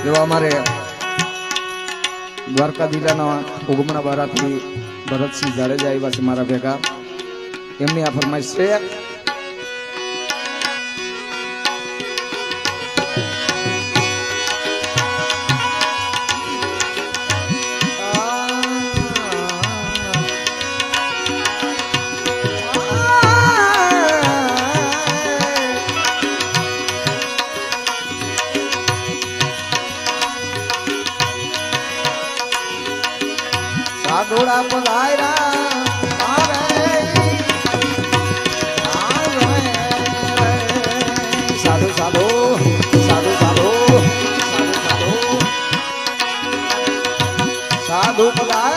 એવા અમારે દ્વારકા જિલ્લાના ઉગમણા બારાથી ભરતસિંહ જાડેજા આવ્યા છે મારા ભેગા. એમની આ ફરમાઈશ છે. સાધુડા પધાર્યા સાધુ સાધુ સાધુ સાધુ સાધુ સાધુ સાધુ પધાર્યા.